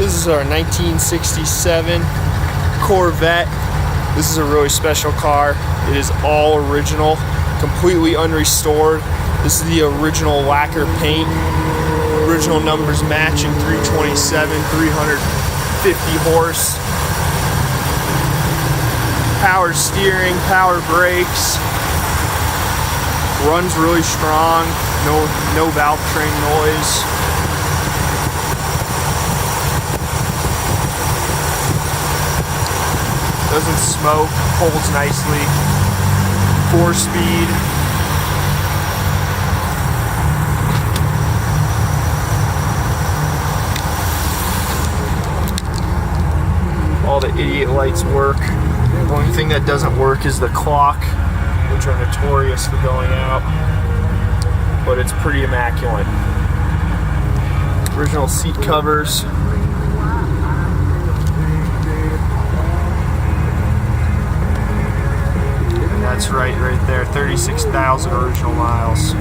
This is our 1967 Corvette. This is a really special car. It is all original, completely unrestored. This is the original lacquer paint. Original numbers matching, 327, 350 horse. Power steering, power brakes. Runs really strong, no valve train noise. Doesn't smoke, holds nicely. 4-speed. All the idiot lights work. The only thing that doesn't work is the clock, which are notorious for going out, but it's pretty immaculate. Original seat covers. And that's right there, 36,000 original miles.